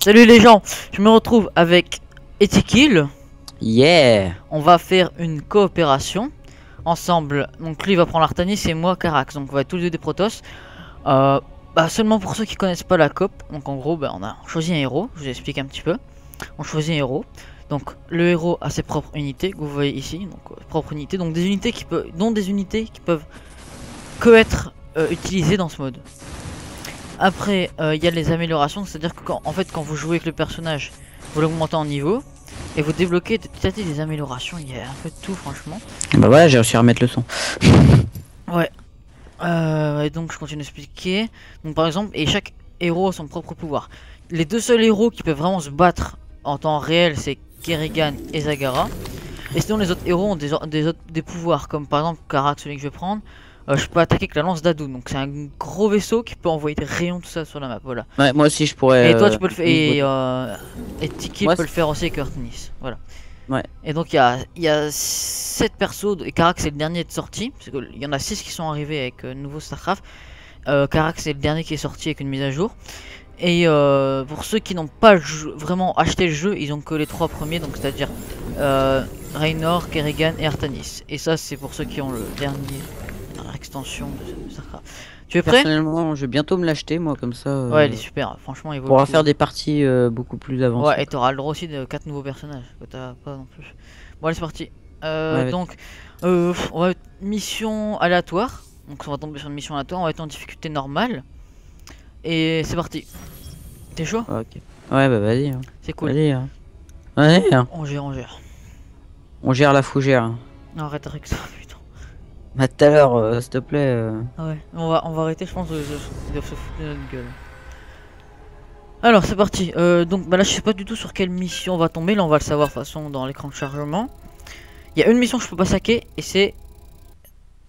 Salut les gens, je me retrouve avec Etikil. Yeah. On va faire une coopération ensemble. Donc lui va prendre l'Artanis et moi Carax. Donc on va être tous les deux des Protoss. Seulement pour ceux qui connaissent pas la coop. Donc en gros on a choisi un héros. Je vous explique un petit peu. On choisit un héros. Donc le héros a ses propres unités que vous voyez ici. Donc propres unités. Donc des unités qui peuvent, que être utilisées dans ce mode. Après il y a les améliorations, c'est à dire que quand vous jouez avec le personnage, vous l'augmentez en niveau et vous débloquez des améliorations. Il y a un peu de tout franchement. Bah voilà, j'ai réussi à remettre le son. Ouais. Et donc je continue d'expliquer. Donc par exemple, et chaque héros a son propre pouvoir. Les deux seuls héros qui peuvent vraiment se battre en temps réel, c'est Kerrigan et Zagara. Et sinon les autres héros ont des pouvoirs, comme par exemple Karak, celui que je vais prendre. Je peux attaquer avec la lance d'Adou, donc c'est un gros vaisseau qui peut envoyer des rayons tout ça sur la map, voilà. Ouais, moi aussi je pourrais. Et toi tu peux le faire, et Tiki peut le faire aussi avec Earthnis, voilà. Ouais. Et donc il y a 7 persos, et Karak c'est le dernier de sortie, parce qu'il y en a 6 qui sont arrivés avec nouveau Starcraft. Karak c'est le dernier qui est sorti avec une mise à jour. Et pour ceux qui n'ont pas vraiment acheté le jeu, ils ont que les 3 premiers, donc c'est à dire Raynor, Kerrigan et Artanis. Et ça c'est pour ceux qui ont le dernier extension de Starcraft. Tu es prêt? Personnellement, je vais bientôt me l'acheter, moi, comme ça. Ouais, elle est super, franchement, il vaut. On pourra faire des parties beaucoup plus avancées. Ouais, et t'auras le droit aussi de 4 nouveaux personnages que t'as pas non plus. Bon, allez, c'est parti. Ouais, donc, on va être mission aléatoire. Donc, on va tomber sur une mission aléatoire. On va être en difficulté normale. Et c'est parti. T'es chaud? Ok. Ouais, bah vas-y. Hein. C'est cool. Vas-y. Hein. Ouais, hein. On gère. On gère la fougère. Non, arrête avec ça, putain. Bah tout à l'heure, s'il te plaît. Ah ouais, on va arrêter, je pense, de se foutre de notre gueule. Alors c'est parti, donc là je sais pas du tout sur quelle mission on va tomber, là on va le savoir de toute façon dans l'écran de chargement. Il y a une mission que je peux pas saquer et c'est...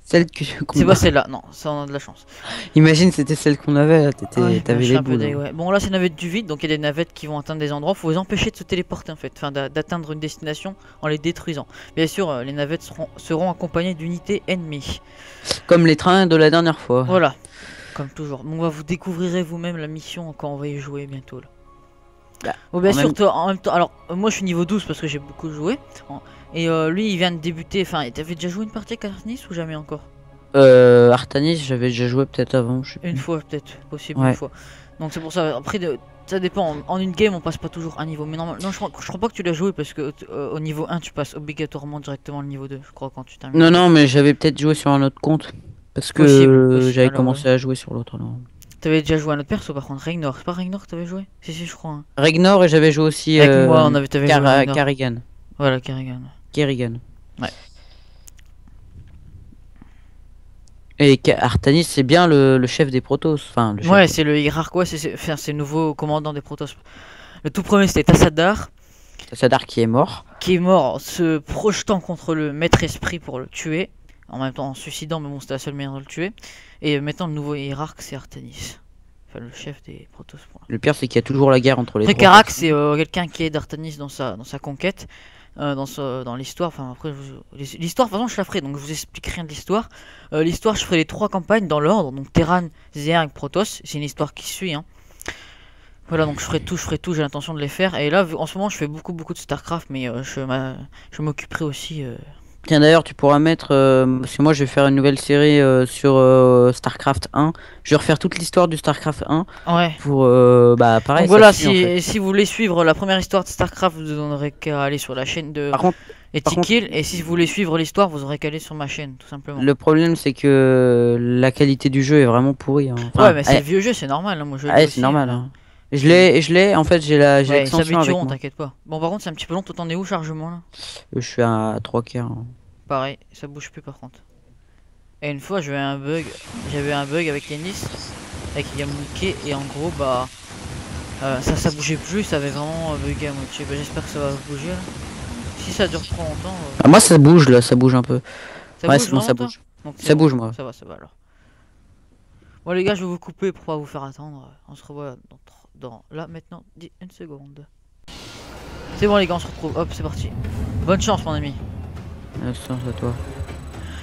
Celle que c'est pas celle-là, non, ça on a de la chance. Imagine c'était celle qu'on avait là, Ouais, t'avais les boules. ouais. Bon là c'est navette du vide, donc il y a des navettes qui vont atteindre des endroits, faut les empêcher de se téléporter en fait, enfin d'atteindre une destination en les détruisant. Bien sûr, les navettes seront accompagnées d'unités ennemies. Comme les trains de la dernière fois. Voilà. Comme toujours. Bon, vous découvrirez vous-même la mission quand on va y jouer bientôt là. Bah, bon, bien sûr, toi en même temps. Alors, moi je suis niveau 12 parce que j'ai beaucoup joué. Et lui il vient de débuter. Enfin, t'avais déjà joué une partie avec Artanis ou jamais encore? Artanis, j'avais déjà joué peut-être avant. Je sais une plus. fois, peut-être. Possible, ouais. une fois. Donc c'est pour ça. Après, ça dépend. En une game, on passe pas toujours un niveau. Mais normalement, non, je crois pas que tu l'as joué parce que au niveau 1, tu passes obligatoirement directement le niveau 2. Je crois quand tu termines. Non, mais j'avais peut-être joué sur un autre compte. Parce que j'avais commencé à jouer sur l'autre. T'avais déjà joué à notre perso par contre, Raynor. C'est pas Raynor que t'avais joué? Si, je crois. Hein. Ragnor et j'avais joué aussi. Avec moi, t'avais joué Kerrigan. Voilà, Kerrigan. Ouais. Et Artanis, c'est bien le chef des Protoss. Enfin, le chef. Ouais, c'est le hiérarque, ouais, c'est le nouveau commandant des Protoss. Le tout premier c'était Tassadar. Tassadar qui est mort. Qui est mort se projetant contre le maître esprit pour le tuer. En même temps en suicidant, mais bon, c'était la seule manière de le tuer. Et maintenant, le nouveau hiérarque, c'est Artanis. Enfin, le chef des Protoss. Le pire, c'est qu'il y a toujours la guerre entre les trois. Karak, c'est quelqu'un qui aide Artanis dans sa conquête. Dans l'histoire, enfin après l'histoire de toute façon je la ferai, donc je vous explique rien de l'histoire. L'histoire, je ferai les 3 campagnes dans l'ordre, donc Terran, Zerg, Protoss, c'est une histoire qui suit hein. Voilà, donc je ferai tout, j'ai l'intention de les faire. Et là en ce moment je fais beaucoup de Starcraft, mais je m'occuperai aussi Tiens, d'ailleurs, tu pourras mettre, parce que moi je vais faire une nouvelle série sur Starcraft 1. Je vais refaire toute l'histoire du Starcraft 1. Ouais. Pour, bah pareil. Donc voilà, si vous voulez suivre la première histoire de Starcraft, vous n'aurez qu'à aller sur la chaîne de Etikil. Et si vous voulez suivre l'histoire, vous aurez qu'à aller sur ma chaîne, tout simplement. Le problème, c'est que la qualité du jeu est vraiment pourrie. Hein. Enfin, ouais, mais c'est le vieux jeu, c'est normal. Hein. Moi, c'est normal. Hein. Je l'ai, en fait, j'ai l'extension avec moi. T'inquiète pas. Bon, par contre, c'est un petit peu long. Toi, t'en es où, chargement là? Je suis à 3 quarts. Hein. Pareil, ça bouge plus par contre. Et une fois, j'avais un bug avec Yanis, avec Yamuke, et en gros, bah, ça bougeait plus, ça avait vraiment bugué à moitié. Bah, j'espère que ça va bouger là. Si ça dure trop longtemps. Ah, moi, ça bouge là, ça bouge un peu. Ça bouge, moi, ça bouge. Donc, ça bouge, moi. Ça va alors. Bon, les gars, je vais vous couper pour pas vous faire attendre. On se revoit dans là maintenant, 1 seconde. C'est bon, les gars, on se retrouve. Hop, c'est parti. Bonne chance, mon ami. Chance à toi.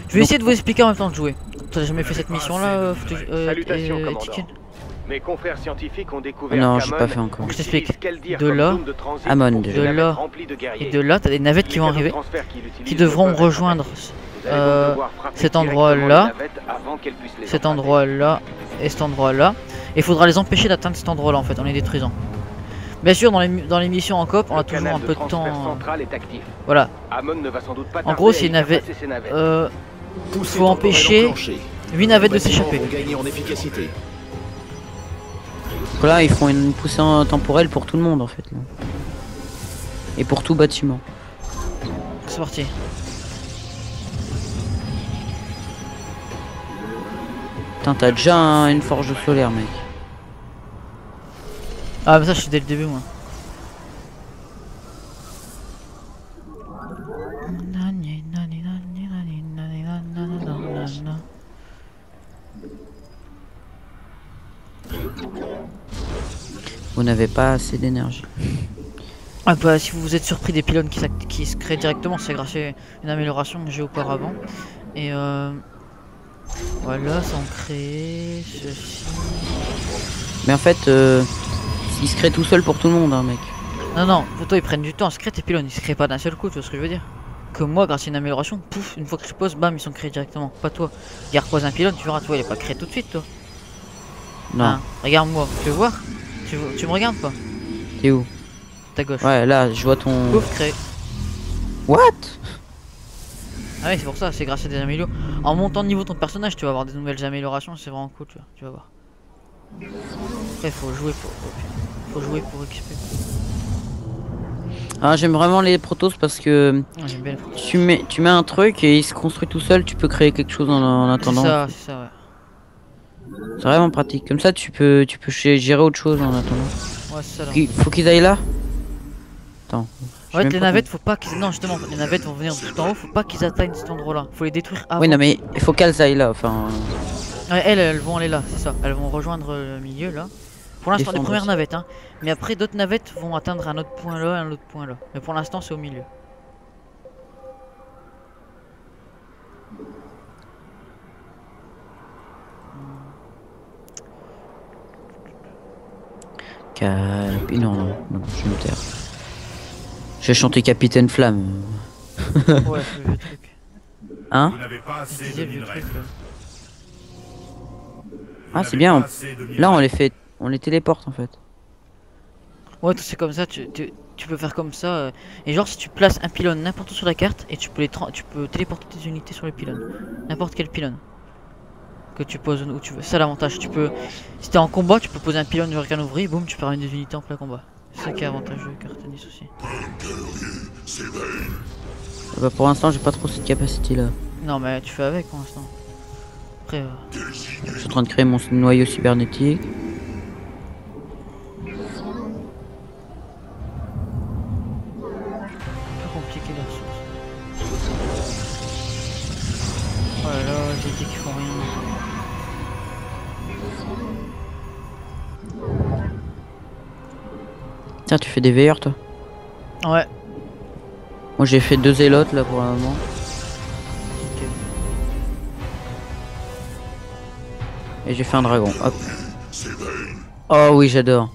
Je vais essayer de vous expliquer en même temps de jouer. T'as jamais fait cette mission là, Salutations, commandant. Mes confrères scientifiques ont découvert Non, j'ai qu'Amon pas fait encore. Je t'explique. utilise Keldir De comme là, zone de transit Amon, pour déjà. des De navettes là, remplies de guerriers. et de là, t'as des navettes qui Les vont canaux de arriver, transfert qu'il utilise qui ne devront peuvent être rejoindre attaqués. Vous allez donc devoir frapper cet directement endroit-là, les navettes avant qu'elles puissent les cet emprunter. endroit-là et cet endroit-là. Et il faudra les empêcher d'atteindre cet endroit-là en fait, en les détruisant. Bien sûr, dans les missions en coop, on a Le toujours canal un peu de transfert temps. central est actif. Voilà. Amon ne va sans doute pas En tarder gros, à c'est y une faire navette. passer ses navettes. Faut empêcher 8 navettes de s'échapper. Gagner en efficacité. Donc là, ils font une poussée temporelle pour tout le monde en fait. Là. Et pour tout bâtiment. C'est parti. Putain, t'as déjà une forge solaire, mec. Ah, mais ça, je suis dès le début, moi. Vous n'avez pas assez d'énergie. Ah bah si vous êtes surpris des pylônes qui se créent directement, c'est grâce à une amélioration que j'ai auparavant. Et voilà, sans créer ceci. Mais en fait, il se crée tout seul pour tout le monde, hein, mec. Non, non, pour toi ils prennent du temps à se créer tes pylônes, ils se créent pas d'un seul coup, tu vois ce que je veux dire. Que moi, grâce à une amélioration, pouf, une fois que je pose, bam, ils sont créés directement. Pas toi. Regarde, pose un pylône, tu verras, toi, il est pas créé tout de suite, toi. Non. Hein, regarde-moi, tu veux voir tu me regardes pas? T'es où? Ta gauche. Ouais, là, je vois ton... Pouf, créé. What? Ah ouais, c'est pour ça, c'est grâce à des améliorations. En montant de niveau ton personnage, tu vas avoir des nouvelles améliorations, c'est vraiment cool, tu vas voir. Après, faut jouer pour XP. Ah, j'aime vraiment les protos parce que Ah, j'aime bien les photos. tu mets un truc et il se construit tout seul, tu peux créer quelque chose en attendant. C'est ça, ouais. C'est vraiment pratique. Comme ça, tu peux gérer autre chose en attendant. Ouais, c'est ça là. Faut qu'ils aillent là. Attends. En fait, les navettes, faut pas qu'ils. Non, justement, les navettes vont venir tout en haut, faut pas qu'ils atteignent cet endroit-là. Faut les détruire avant. Oui, non, mais il faut qu'elles aillent là. Enfin, Ouais, elles vont aller là, c'est ça. Elles vont rejoindre le milieu là. Pour l'instant, les Défendre premières aussi. navettes, hein. Mais après, d'autres navettes vont atteindre un autre point là, un autre point là. Mais pour l'instant, c'est au milieu. non, non, non, je vais me taire. Je vais chanter Capitaine Flamme. Ouais, c'est le vieux truc. Hein? Vous n'avez pas Je assez disais de le vieux minerais. truc là. Ah, c'est bien. Là, on les téléporte en fait. Ouais, c'est comme ça, tu peux faire comme ça. Et genre, si tu places un pylône n'importe où sur la carte, et tu peux téléporter tes unités sur le pylône. N'importe quel pylône. Que tu poses où tu veux. C'est ça l'avantage. Si t'es en combat, tu peux poser un pylône sur un ouvrier, boum, tu peux ramener des unités en plein combat. C'est ça qui est avantageux avec Artanis aussi. Bah, pour l'instant, j'ai pas trop cette capacité là. Non, mais tu fais avec pour l'instant. Après, Je suis en train de créer mon noyau cybernétique. un peu compliqué les ressources. Oh là là, j'ai dit qu'ils font rien. Tiens, tu fais des veilleurs toi? Ouais. Moi j'ai fait 2 zélotes là pour le moment. Ok. Et j'ai fait un dragon. Hop. Oh oui, j'adore.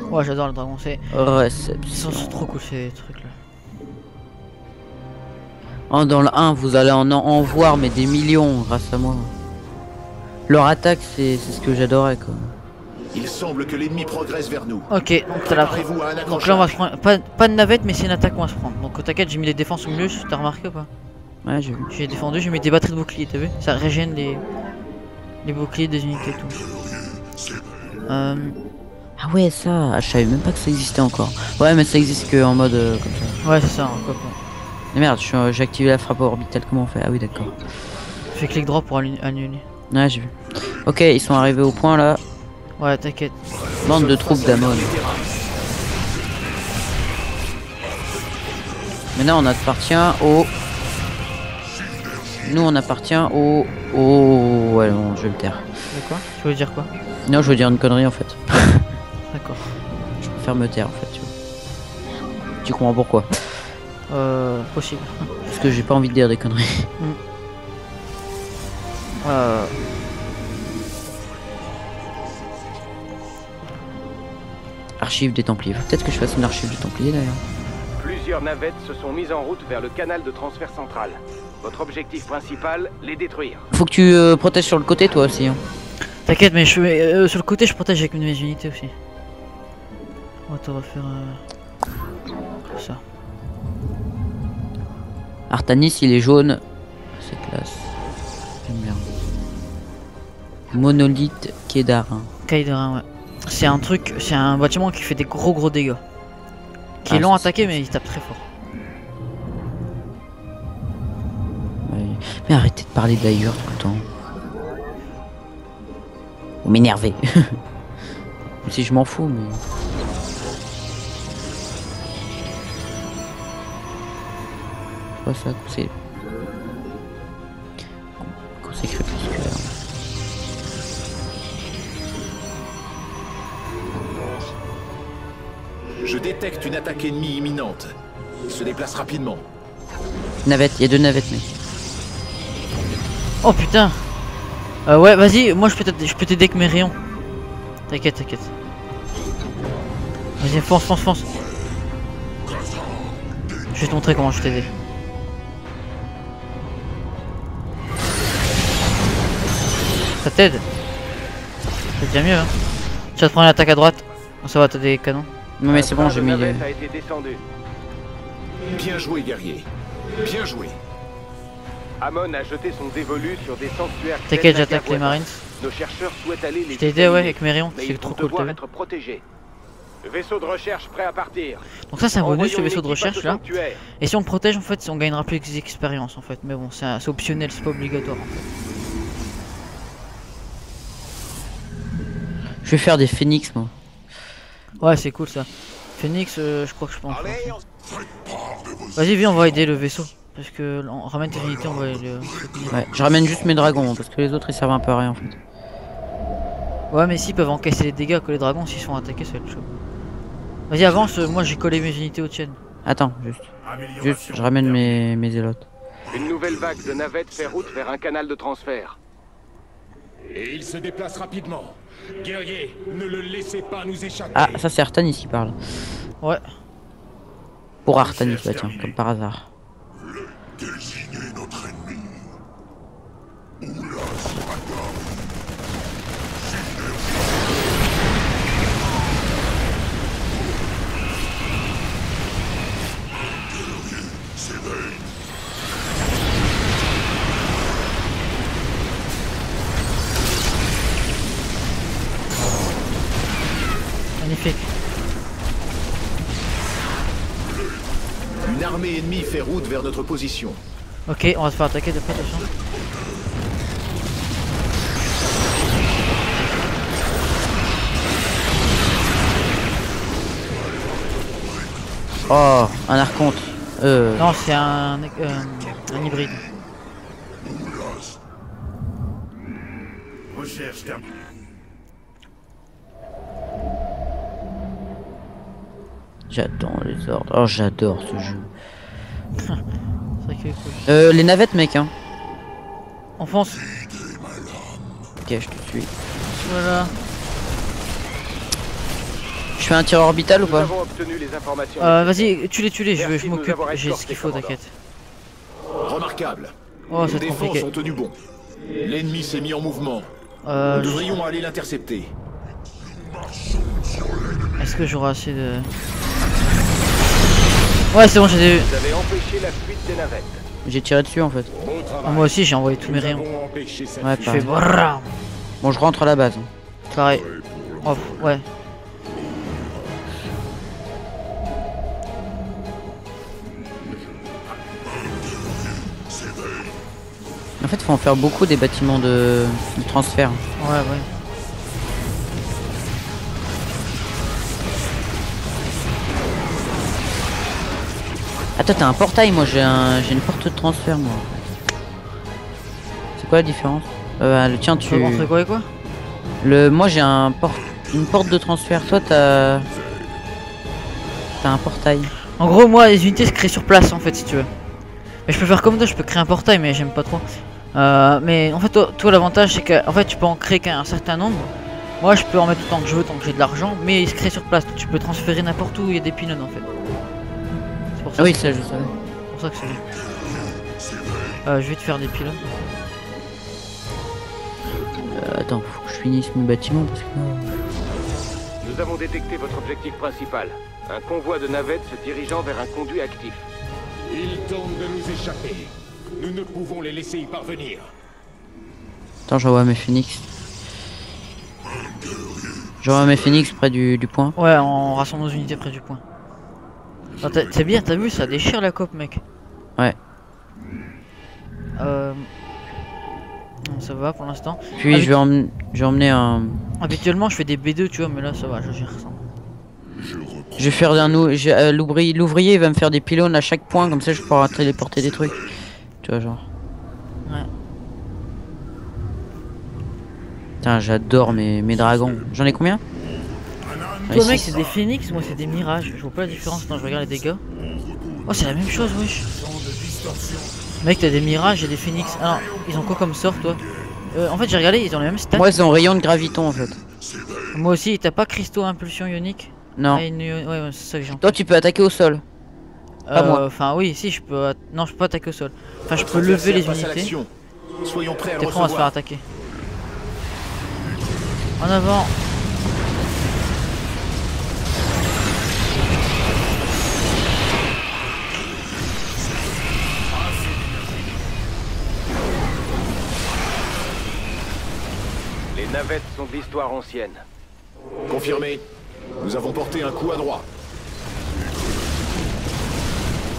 Ouais, j'adore le dragon. Ils Réception. sont trop cool ces trucs là. Oh, dans le 1, vous allez en voir mais des millions grâce à moi. Leur attaque, c'est ce que j'adorais quoi. Il semble que l'ennemi progresse vers nous. Ok, donc t'as la. Préparez-vous à un Donc là on va se accrochage. prendre. Pas de navette, mais c'est une attaque qu'on va se prendre. Donc t'inquiète, j'ai mis les défenses au milieu, t'as remarqué ou pas? Ouais, j'ai vu. J'ai défendu, j'ai mis des batteries de boucliers, t'as vu? Ça régène les boucliers des unités et tout. Ah ouais, ça, ah, je savais même pas que ça existait encore. Ouais, mais ça existe que en mode comme ça. Ouais, c'est ça, encore quoi. Mais merde, j'ai activé la frappe orbitale, comment on fait? Ah oui, d'accord. Fais clic droit pour annuler. Ouais, j'ai vu. Ok, ils sont arrivés au point là. Ouais, t'inquiète. Bande de troupes d'Amon. Maintenant, on appartient au. Nous, on appartient au. Ouais, non, je vais me taire. De quoi? Tu veux dire quoi? Non, je veux dire une connerie en fait. D'accord. Je préfère me taire en fait, tu vois. Tu comprends pourquoi? Possible. Parce que j'ai pas envie de dire des conneries. Archive des Templiers. Faut peut-être que je fasse une archive des Templiers d'ailleurs. Plusieurs navettes se sont mises en route vers le canal de transfert central. Votre objectif principal, les détruire. Faut que tu protèges sur le côté toi aussi. Hein. T'inquiète, mais sur le côté, je protège avec mes unités aussi. On va te refaire ça. Artanis, il est jaune. C'est classe. J'aime bien. Monolithe Kédarin. Kaiderin, ouais. C'est un truc, c'est un bâtiment qui fait des gros dégâts. Qui est Ah, long à c'est- attaquer, mais il tape très fort. Ouais. Mais arrêtez de parler d'ailleurs tout le temps. Vous m'énervez. Même si je m'en fous, mais. Quoi ça, c'est. Conseil crépusculaire. Je détecte une attaque ennemie imminente. Il se déplace rapidement. Navette, il y a 2 navettes, mec. Oh putain. Ouais, vas-y, moi je peux t'aider avec mes rayons. T'inquiète. Vas-y, fonce. Je vais te montrer comment je t'aider. Ça t'aide? C'est déjà mieux, hein. Tu vas te prendre l'attaque à droite. Ça va, t'as des canons. Non, mais c'est bon, j'ai mis les. navette a été descendu. Bien joué, guerrier. Bien joué. Amon a jeté son dévolu sur des sanctuaires. T'inquiète, Zelnaga j'attaque les voisins. marines. Nos chercheurs souhaitent aller les Je t'ai aidé, ouais, exterminer, avec mes rayons. mais C'est ils trop vont cool, t'as devoir vu. être protégés. Vaisseau de recherche prêt à partir. Donc ça, c'est un bonus, Envoyons le vaisseau une de équipe à recherche, ce là. sanctuaire. Et si on le protège, en fait, on gagnera plus d'expérience, en fait. Mais bon, c'est optionnel, c'est pas obligatoire. En fait. Je vais faire des phénix, moi. Ouais, c'est cool ça. Phoenix, je crois que je peux en faire. Vas-y, viens, on va aider le vaisseau. Parce que on ramène tes unités, on va le soutenir. Ouais, je ramène juste mes dragons, parce que les autres ils servent un peu à rien en fait. Ouais, mais s'ils peuvent encaisser les dégâts que les dragons, s'ils sont attaqués, ça va être chaud. Vas-y, avance, moi j'ai collé mes unités aux tiennes. Attends, juste, je ramène mes zélotes. Une nouvelle vague de navettes fait route vers un canal de transfert. Et il se déplace rapidement. Guerrier, ne le laissez pas nous échapper. Ah, ça c'est Artanis qui parle. Ouais. Pour Artanis, bah tiens, comme par hasard. Désignez notre ennemi. Magnifique. Une armée ennemie fait route vers notre position. Ok, on va se faire attaquer de près, attention. Oh, un archonte. Non, c'est un hybride. Recherche terminée. J'adore les ordres. Oh, j'adore ce jeu. C'est vrai qu'il est cool. Les navettes, mec, hein. On fonce. Ok, je te suis. Voilà. Je fais un tir orbital ou Nous pas? avons obtenu les informations. Vas-y, tue-les, je Merci de nous m'occupe. avoir J'ai ce escortés, qu'il faut, commandant. t'inquiète. Remarquable. Oh, Nos c'est défenses compliqué. ont tenu bon. L'ennemi s'est mis en mouvement. Nous Euh, devrions aller l'intercepter. Est-ce que j'aurai assez de... Ouais, c'est bon, j'ai vu. Vous avez empêché la fuite des navettes. J'ai tiré dessus en fait. Bon travail. Ah, moi aussi, j'ai envoyé tous mes Nous rayons. avons empêché cette Ouais, fuite. Je fais pareil. brrrr. Bon, je rentre à la base. Pareil. Oh, ouais. En fait, faut en faire beaucoup des bâtiments de transfert. Ouais. Ah, toi, t'as un portail, moi j'ai une porte de transfert, moi. C'est quoi la différence? Le tien, Tu veux montrer quoi et quoi? Moi j'ai une porte de transfert. Toi, t'as un portail. En gros, moi, les unités se créent sur place, en fait, si tu veux. Mais je peux faire comme toi, je peux créer un portail, mais j'aime pas trop. Mais en fait, toi l'avantage, c'est que en fait, tu peux en créer qu'un certain nombre. Moi je peux en mettre autant que je veux tant que j'ai de l'argent, mais il se crée sur place. Tu peux transférer n'importe où il y a des pylônes en fait. C'est pour ça, Ah oui, que- ça je savais. c'est pour ça que c'est bien. Je vais te faire des pylônes. Attends, faut que je finisse mon bâtiment parce que... Nous avons détecté votre objectif principal. Un convoi de navettes se dirigeant vers un conduit actif. Ils tentent de nous échapper. Nous ne pouvons les laisser y parvenir. Attends, j'envoie mes phoenix. J'envoie mes phoenix près du point. Ouais, on rassemble nos unités près du point. C'est bien, t'as vu, ça déchire la cope, mec. Ouais. Ça va pour l'instant. Puis Avec- je vais emmener un... Habituellement, je fais des B2, tu vois, mais là, ça va, je gère ça. Je vais faire l'ouvrier il va me faire des pylônes à chaque point, comme ça je pourrai téléporter des trucs. Tu vois, genre. Ouais. Putain, j'adore mes dragons. J'en ai combien? Toi, Ouais, mec, six. c'est des phoenix, moi, c'est des mirages. Je vois pas la différence. Attends, je regarde les dégâts. Oh, c'est la même chose, wesh. Mec, t'as des mirages et des phoenix. Alors, ils ont quoi comme sort, toi? En fait, j'ai regardé, ils ont les mêmes stats. Moi, c'est en rayon de graviton en fait. Moi aussi, t'as pas cristaux impulsion ionique? Non. Ah, ouais, c'est ça que j'ai. Toi, tu peux attaquer au sol. pas moi. Enfin, oui, si, je peux. Non, je peux pas attaquer au sol. Enfin, je peux lever les Passe à unités. l'action. Soyons prêts à T'es le prêt, on va se faire recevoir. attaquer. En avant. Les navettes sont de l'histoire ancienne. Confirmé. Nous avons porté un coup à droite.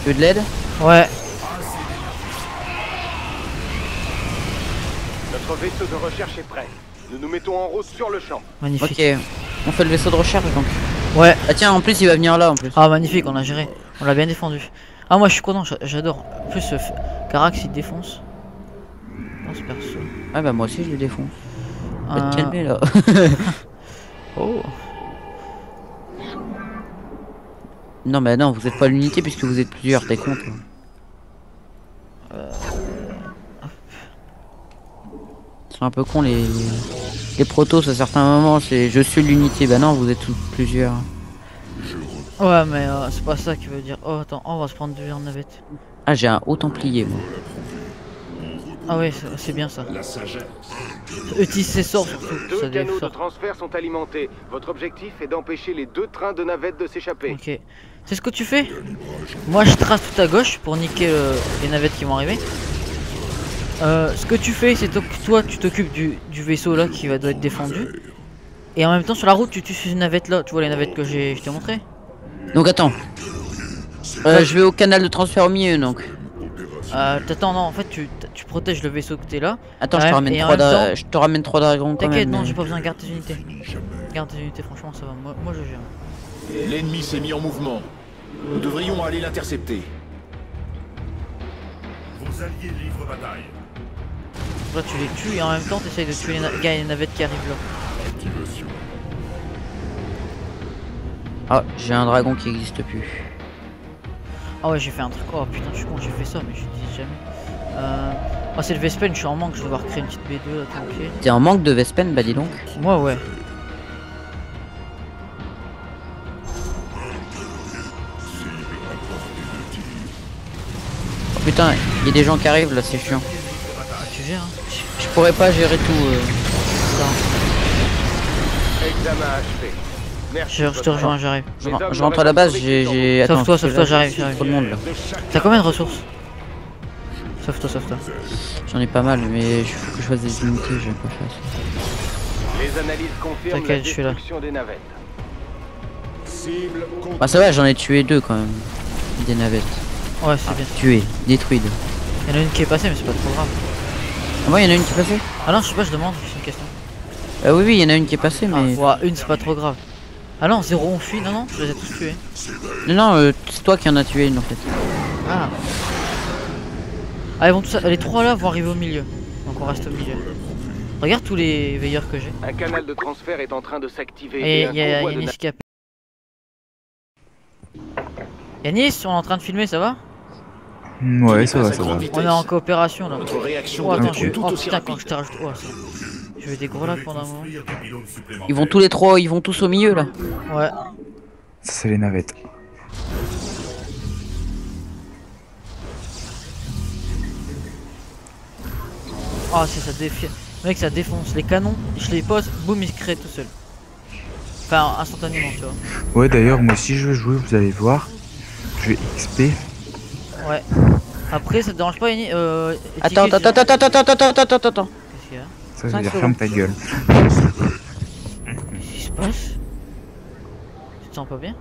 Tu veux de l'aide? Ouais. Notre vaisseau de recherche est prêt. Nous nous mettons en route sur le champ. Magnifique. Ok. On fait le vaisseau de recherche donc. Ouais. Ah tiens, en plus il va venir là en plus. Ah, magnifique, on l'a géré. On l'a bien défendu. Ah, moi je suis content, j'adore. En plus, Carax il défonce. Non, ce perso. Ah bah moi aussi je le défonce. Va te calmer là. Oh. Non bah non, vous êtes pas l'unité puisque vous êtes plusieurs, t'es con toi. Ils sont un peu cons les protos à certains moments, c'est je suis l'unité, bah non vous êtes tous plusieurs. Ouais, mais c'est pas ça qui veut dire. Oh, attends, on va se prendre deux en navette. Ah j'ai un haut templier moi. Ah, ouais, c'est bien ça. La sagesse. Utilise ses sorts surtout. Deux Ça canaux de sort. transfert sont alimentés. Votre objectif est d'empêcher les deux trains de navettes de s'échapper. Ok. C'est ce que tu fais? Moi je trace tout à gauche pour niquer les navettes qui vont arriver. Ce que tu fais, c'est que toi tu t'occupes du vaisseau là qui doit être défendu. Et en même temps sur la route tu tues ces navettes là. Tu vois les navettes que je t'ai montré? Donc attends. Je vais au canal de transfert au milieu donc. T'attends, non, en fait tu protèges le vaisseau que t'es là. Attends, Ouais, je te ramène et en trois même temps- je te ramène 3 dragons quand T'inquiète, même. non, mais- j'ai pas besoin, garde tes unités. Garde tes unités, franchement ça va. Moi je gère. L'ennemi s'est mis en mouvement. Nous devrions aller l'intercepter. Vos alliés livrent bataille. Là tu les tues et en même temps t'essayes de tuer les navettes qui arrivent là. Activation. Ah, j'ai un dragon qui existe plus. Ah ouais, j'ai fait un truc. Oh putain, je suis con, j'ai fait ça, mais je dis jamais. Oh, c'est le Vespen, je suis en manque, je vais devoir créer une petite B2 là, tranquille. T'es en manque de Vespen, bah dis donc. Moi, ouais. Oh putain, il y a des gens qui arrivent là, c'est chiant. Tu gères, hein. Je pourrais pas gérer tout. Examen achevé. Merci. Je de te votre rejoins, aide. j'arrive. Je rentre à la base, j'ai. Attends, Sauve-toi, parce que sauve-toi, là, j'arrive, c'est j'arrive. trop de monde là. T'as combien de ressources? Sauve-toi, sauve-toi. J'en ai pas mal, mais il faut que je fasse des unités, j'aime pas faire ça. Les analyses confirment la T'inquiète, je suis là. destruction des navettes. Cible contre. Bah ça va, j'en ai tué 2 quand même. Des navettes. Ouais, c'est bien. Tué, détruites. Il y en a une qui est passée, mais c'est pas trop grave. Ah ouais, il y en a une qui est passée? Ah non, je sais pas, je demande, c'est une question. Oui, oui, il y en a une qui est passée, mais. Ouais, une, c'est pas trop grave. Ah non, 0 on fuit, non, non, je les ai tous tués. Non, non, c'est toi qui en as tué une en fait. Ah. Ah, ils vont tous. Les trois là vont arriver au milieu. Donc on reste au milieu. Regarde tous les veilleurs que j'ai. Un canal de transfert est en train de s'activer. Et un il y a convoi de Yanis qui a. Yanis, on est en train de filmer, ça va? Ouais, ça va, À ça grande va. vitesse. On est en coopération là. Notre réaction Oh, attends, doit je... être tout oh aussi putain, quand rapide. je t'ai rajouté. Oh, je J'ai eu des gros lags pendant un moment. Ils vont tous les trois, ils vont tous au milieu là. Ouais. Ça, c'est les navettes. Ah, si ça défie. Mec, ça défonce. Les canons, je les pose, boum, ils se créent tout seuls. Enfin, instantanément, tu vois. Ouais, d'ailleurs, moi, si je veux jouer, vous allez voir. Je vais XP. Ouais. Après, ça te dérange pas, Yanni Attends. Qu'est-ce qu'il y a? Ça veut 5 dire secondes. ferme ta gueule. Qu'est-ce qui se passe? Tu te sens pas bien?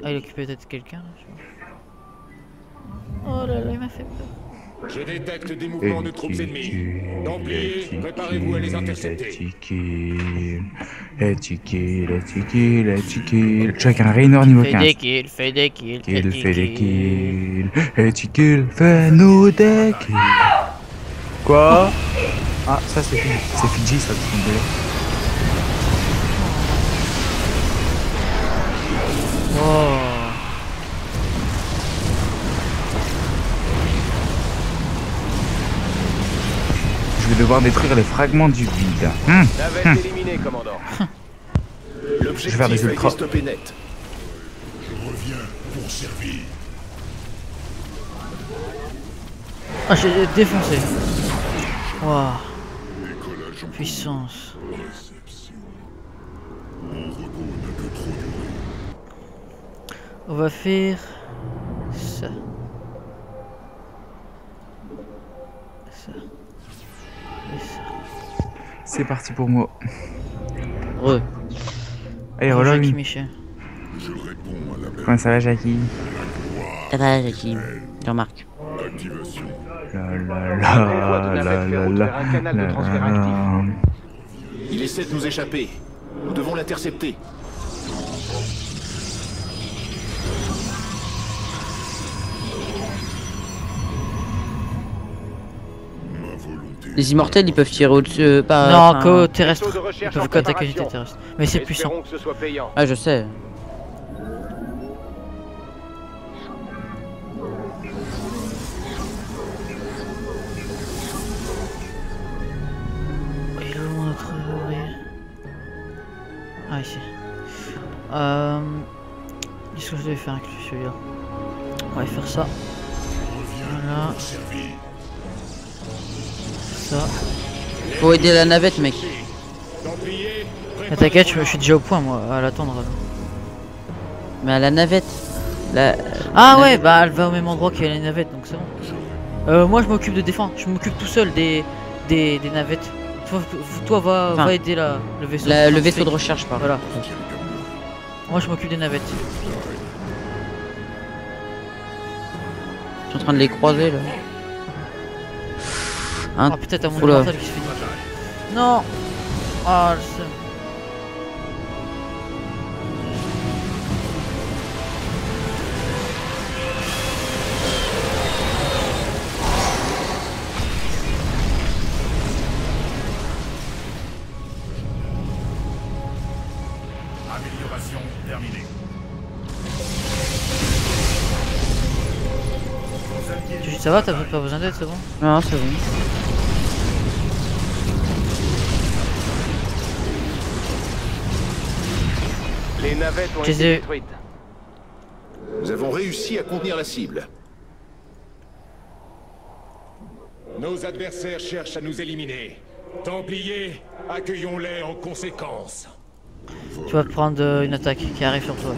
Ah, il occupait peut-être quelqu'un là, je sais pas. Oh là là, il m'a fait peur. Je détecte des mouvements de troupes ennemies. Templiers, préparez-vous à les intercepter. Les kills. Chacun Raynor niveau 15. Fais des kills. Fait des kills. Fais-nous des kills. Quoi? Ah, ça c'est Fidji, ça te semblait. Oh. Je vais devoir détruire les fragments du vide. Navette éliminée, commandant. Je vais faire des L'objectif a été ultras. stoppé net. Je reviens pour servir. Ah, j'ai défoncé. Waouh, Décollage en puissance. réception. Mon repos n'a que trop duré. On va faire ça. Ça. Et ça. C'est parti pour moi. Re. Allez, Bonjour, relog. Jackie Michel. Je réponds à l'appel. Comment ça va, Jackie? Ça va, Jackie. Jean-Marc. Activation. La Prévoit de navette ferroute vers un canal de transfert actif. Il essaie de nous échapper. Nous devons l'intercepter. Ma volonté. Les immortels, ils peuvent tirer au-dessus. Pas. Non, enfin, que terrestre. Vaisseau de Ils recherche peuvent en qu'attaquer préparation. unité terrestre. Mais c'est puissant. Espérons que ce soit payant. Ah, je sais. Il est loin notre ouvrier. Ah, ici. Qu'est-ce que je devais faire avec celui-là? On va faire ça. Voilà. Pour servir. Ça. Faut aider la navette, mec. Templiers, Mais t'inquiète, je suis déjà au point, moi, à l'attendre. Là. Mais à la navette. La... Ah la- ouais, bah elle va au même endroit qu'il y a les navettes, donc c'est bon. Moi je m'occupe de défendre, je m'occupe tout seul des navettes. Toi va, Enfin, va aider le vaisseau. le vaisseau de recherche, pardon. Voilà. Moi je m'occupe des navettes. Je suis en train de les croiser là. Hein. Ah putain, t'as mon Oula. immortel qui se fait niquer. Non. Ah, je sais. Amélioration terminée. Ça va, t'as pas besoin d'aide, c'est bon? Non, c'est bon. Les navettes ont Je les été ai- détruites. Nous avons réussi à contenir la cible. nos adversaires cherchent à nous éliminer. Templiers, accueillons-les en conséquence. Tu vas te prendre une attaque qui arrive sur toi.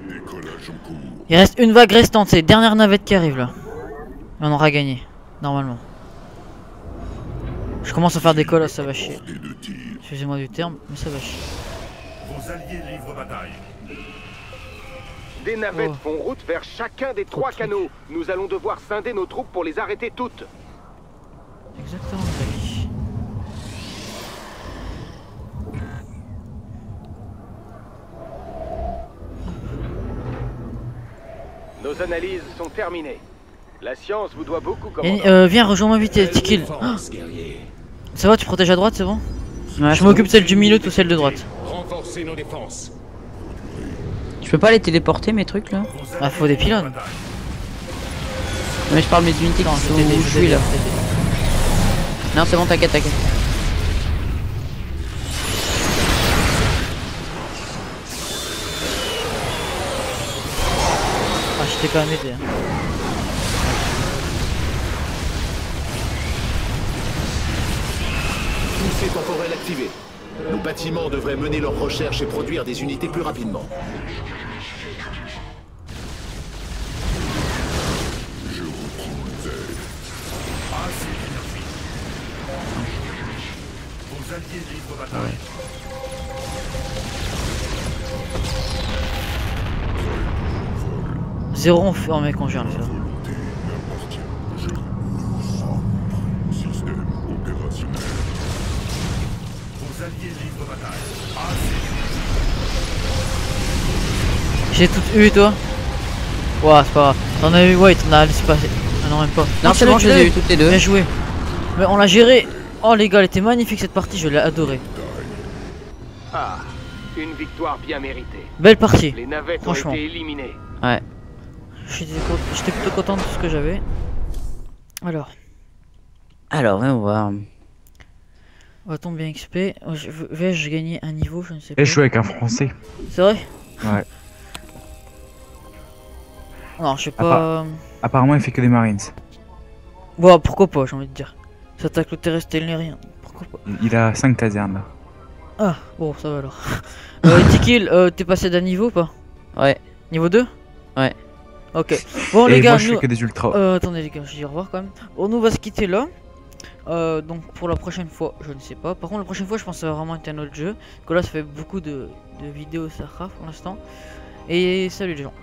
Décollage en cours. Il reste une vague restante, c'est les dernières navettes qui arrivent là. Et on aura gagné, normalement. Je commence à faire des colosses, ça va chier. Portée de tir. Excusez-moi du terme, mais ça va chier. Vos alliés livrent bataille. Des navettes Oh. font route vers chacun des trois canaux. Nous allons devoir scinder nos troupes pour les arrêter toutes. Exactement, Jackie. Nos analyses sont terminées. La science vous doit beaucoup, Et, commandant. viens, rejoins-moi vite, Tikil. Défense, guerrier. Ça va, tu protèges à droite, c'est bon? Ouais, Je m'occupe de celle du milieu, tout celle de droite. Renforcez nos défenses. Je peux pas les téléporter mes trucs là? Vos Ah, faut des alliés livrent pylônes. bataille. Mais je parle mes unités Non, qui sont je t'ai où je suis là. Non, c'est bon, t'inquiète, t'inquiète. Ah, je t'ai quand même aidé. Hein. Poussée temporelle activée. Nos bâtiments devraient mener leurs recherches et produire des unités plus rapidement. Assez d'énergie. Vos alliés livrent bataille. Zéro en feu, mec, quand je viens de le faire. Système opérationnel. Vos alliés livrent bataille. Assez d'énergie. J'ai tout eu, toi. Ouah, c'est pas grave. T'en as eu, ouais, t'en as laissé passer. Ah non, même pas. Non, c'est bon, je les ai eu toutes les deux. Bien joué. Mais on l'a géré. Oh, les gars, elle était magnifique cette partie, je l'ai adorée. Ah, une victoire bien méritée. Belle partie. Les navettes Franchement. ont été éliminées. Ouais. J'étais plutôt content de ce que j'avais. Alors, Alors, on va voir. va-t-on bien XP? Vais-je gagner un niveau? Je ne sais pas. Et je joue avec un français. C'est vrai? Ouais. Non, je sais Ah, pas. Apparemment, il fait que des Marines. Bon, pourquoi pas, j'ai envie de dire. Ça attaque le terrestre et le rien. Pourquoi pas? Il a 5 casernes là. Ah, bon, ça va alors. Tikil, t'es passé d'un niveau ou pas? Ouais. Niveau 2? Ouais. Ok. Bon, Et les gars, moi, je nous... fais que des ultras. attendez les gars, je dis au revoir quand même. Bon, nous on va se quitter là. Donc pour la prochaine fois, je ne sais pas. Par contre la prochaine fois je pense que ça va vraiment être un autre jeu. Que là ça fait beaucoup de vidéos Starcraft pour l'instant. Et salut les gens.